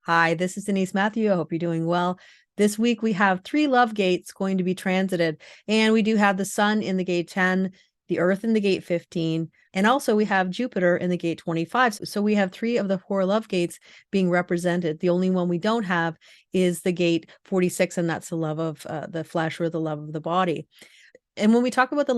Hi, this is Denise Matthew. I hope you're doing well. This week we have three love gates going to be transited, and we do have the sun in the gate 10, the earth in the gate 15, and also we have Jupiter in the gate 25. So we have three of the four love gates being represented. The only one we don't have is the gate 46, and that's the love of the flesh or the love of the body. And when we talk about the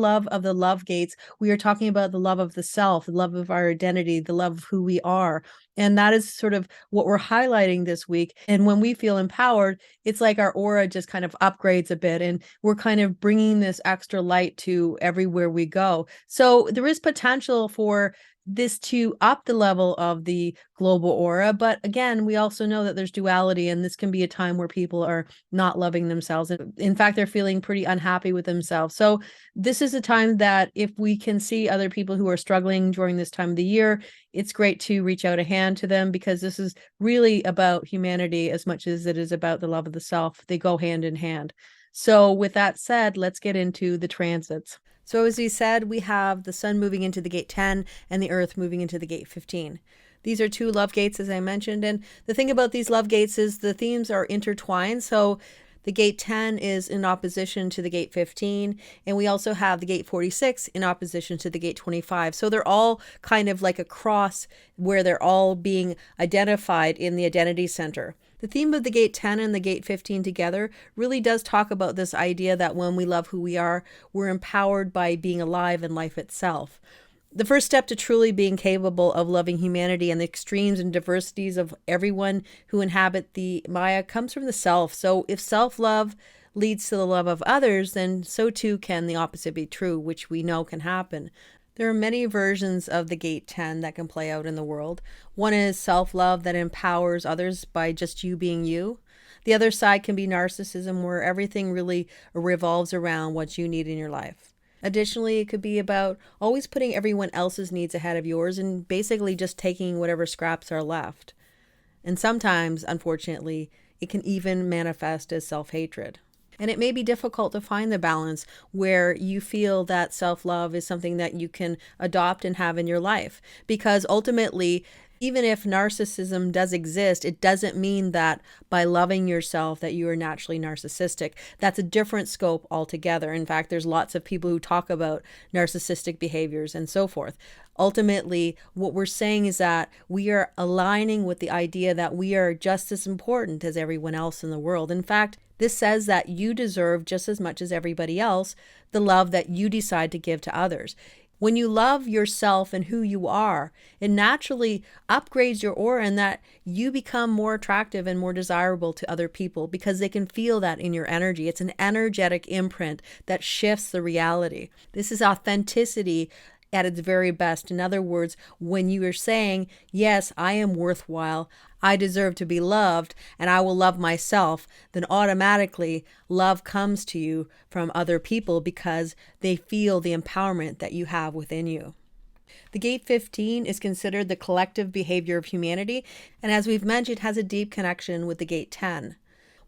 love gates, we are talking about the love of the self, the love of our identity, the love of who we are. And that is sort of what we're highlighting this week. And when we feel empowered, it's like our aura just kind of upgrades a bit and we're kind of bringing this extra light to everywhere we go. So there is potential for this to up the level of the global aura. But again, we also know that there's duality, and this can be a time where people are not loving themselves. And in fact, they're feeling pretty unhappy with themselves. So this is a time that if we can see other people who are struggling during this time of the year, it's great to reach out a hand to them, because this is really about humanity as much as it is about the love of the self. They go hand in hand. So with that said, let's get into the transits. So as we said, we have the sun moving into the gate 10 and the earth moving into the gate 15. These are two love gates, as I mentioned. And the thing about these love gates is the themes are intertwined. So the gate 10 is in opposition to the gate 15. And we also have the gate 46 in opposition to the gate 25. So they're all kind of like a cross where they're all being identified in the identity center. The theme of the gate 10 and the gate 15 together really does talk about this idea that when we love who we are, we're empowered by being alive in life itself. The first step to truly being capable of loving humanity and the extremes and diversities of everyone who inhabit the Maya comes from the self. So if self-love leads to the love of others, then so too can the opposite be true, which we know can happen. There are many versions of the gate 10 that can play out in the world. One is self-love that empowers others by just you being you. The other side can be narcissism, where everything really revolves around what you need in your life. Additionally, it could be about always putting everyone else's needs ahead of yours and basically just taking whatever scraps are left. And sometimes, unfortunately, it can even manifest as self-hatred. And it may be difficult to find the balance where you feel that self-love is something that you can adopt and have in your life. Because ultimately, even if narcissism does exist, it doesn't mean that by loving yourself that you are naturally narcissistic. That's a different scope altogether. In fact, there's lots of people who talk about narcissistic behaviors and so forth. Ultimately, what we're saying is that we are aligning with the idea that we are just as important as everyone else in the world. In fact, this says that you deserve just as much as everybody else the love that you decide to give to others. When you love yourself and who you are, it naturally upgrades your aura, and that you become more attractive and more desirable to other people because they can feel that in your energy. It's an energetic imprint that shifts the reality. This is authenticity at its very best. In other words, when you are saying, yes, I am worthwhile, I deserve to be loved, and I will love myself, then automatically love comes to you from other people because they feel the empowerment that you have within you. The gate 15 is considered the collective behavior of humanity, and as we've mentioned, has a deep connection with the gate 10.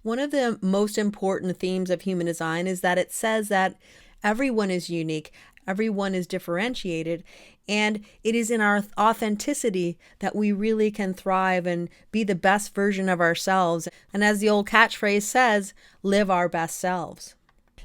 One of the most important themes of human design is that it says that everyone is unique, everyone is differentiated, and it is in our authenticity that we really can thrive and be the best version of ourselves. And as the old catchphrase says, live our best selves.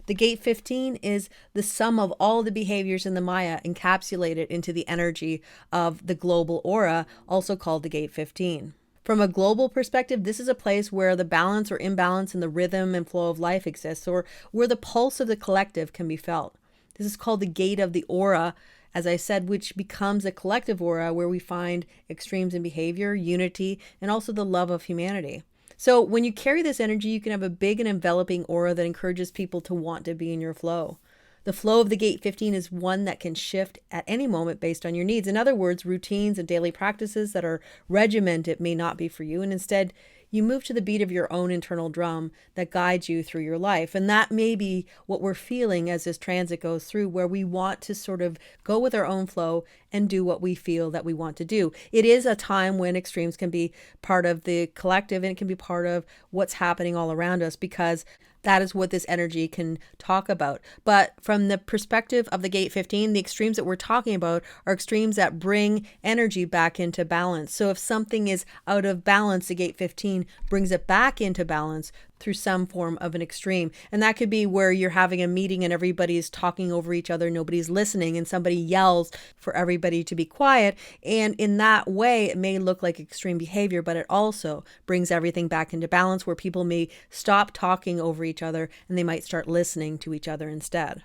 The gate 15 is the sum of all the behaviors in the Maya encapsulated into the energy of the global aura, also called the gate 15. From a global perspective, this is a place where the balance or imbalance in the rhythm and flow of life exists, or where the pulse of the collective can be felt. This is called the gate of the aura, as I said, which becomes a collective aura where we find extremes in behavior, unity, and also the love of humanity. So when you carry this energy, you can have a big and enveloping aura that encourages people to want to be in your flow. The flow of the gate 15 is one that can shift at any moment based on your needs. In other words, routines and daily practices that are regimented may not be for you, and instead you move to the beat of your own internal drum that guides you through your life. And that may be what we're feeling as this transit goes through, where we want to sort of go with our own flow and do what we feel that we want to do. It is a time when extremes can be part of the collective, and it can be part of what's happening all around us, because that is what this energy can talk about. But from the perspective of the gate 15, the extremes that we're talking about are extremes that bring energy back into balance. So if something is out of balance, the gate 15 15 brings it back into balance through some form of an extreme. And that could be where you're having a meeting and everybody's talking over each other, nobody's listening, and somebody yells for everybody to be quiet. And in that way, it may look like extreme behavior, but it also brings everything back into balance where people may stop talking over each other and they might start listening to each other instead.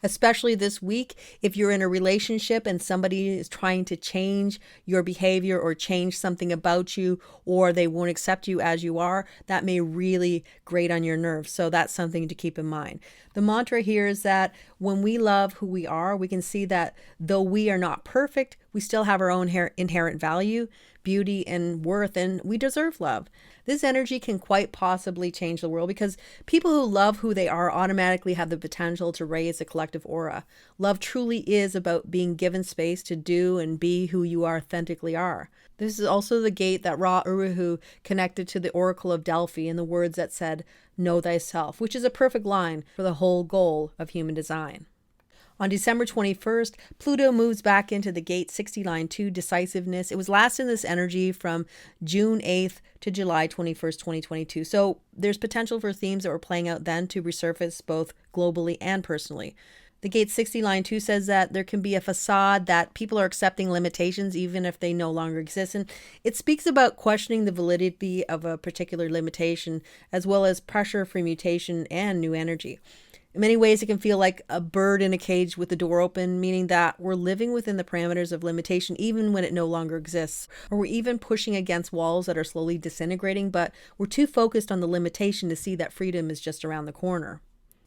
Especially this week, if you're in a relationship and somebody is trying to change your behavior or change something about you, or they won't accept you as you are, that may really grate on your nerves. So that's something to keep in mind. The mantra here is that when we love who we are, we can see that though we are not perfect, we still have our own inherent value, beauty, and worth, and we deserve love. This energy can quite possibly change the world because people who love who they are automatically have the potential to raise a collective aura. Love truly is about being given space to do and be who you authentically are. This is also the gate that Ra Uru connected to the Oracle of Delphi in the words that said, "Know thyself," which is a perfect line for the whole goal of human design. On December 21st, Pluto moves back into the gate 60 line 2, decisiveness. It was last in this energy from June 8th to July 21st, 2022. So there's potential for themes that were playing out then to resurface both globally and personally. The gate 60 line 2 says that there can be a facade that people are accepting limitations even if they no longer exist. And it speaks about questioning the validity of a particular limitation, as well as pressure for mutation and new energy. In many ways, it can feel like a bird in a cage with the door open, meaning that we're living within the parameters of limitation even when it no longer exists. Or we're even pushing against walls that are slowly disintegrating, but we're too focused on the limitation to see that freedom is just around the corner.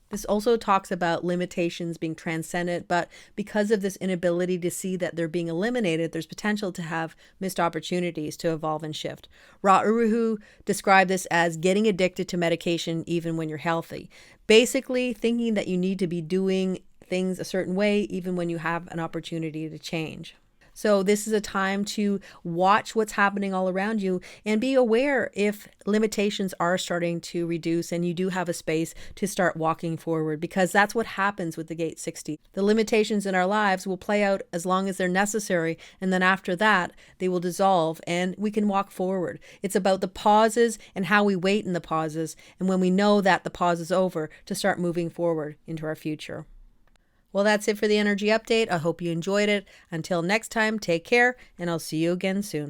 This also talks about limitations being transcendent, but because of this inability to see that they're being eliminated, there's potential to have missed opportunities to evolve and shift. Ra Uru described this as getting addicted to medication even when you're healthy. Basically, thinking that you need to be doing things a certain way even when you have an opportunity to change. So this is a time to watch what's happening all around you and be aware if limitations are starting to reduce and you do have a space to start walking forward, because that's what happens with the gate 60. The limitations in our lives will play out as long as they're necessary, and then after that they will dissolve and we can walk forward. It's about the pauses and how we wait in the pauses, and when we know that the pause is over, to start moving forward into our future. Well, that's it for the energy update. I hope you enjoyed it. Until next time, take care, and I'll see you again soon.